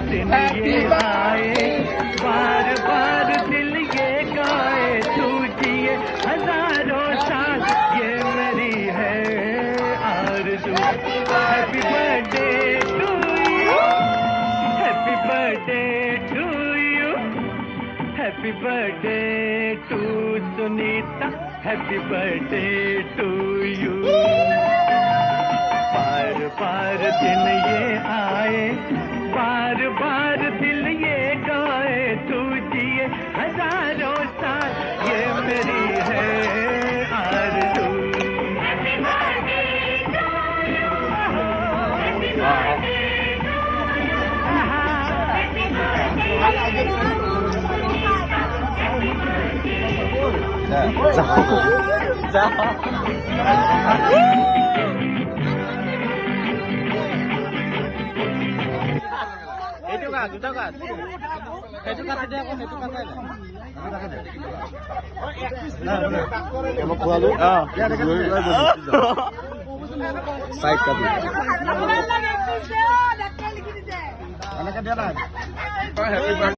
दिन ये आए, बार बार दिल ये गाए, तू जिए हजारों साल, ये मेरी है आरज़ू। Happy birthday to you, happy birthday to you, happy birthday to Sunita, happy birthday to you. बार बार दिन ये आए, बार बार दिल ये गाए, तू जिए हजारों साल, ये मेरी है आरज़ू। Saik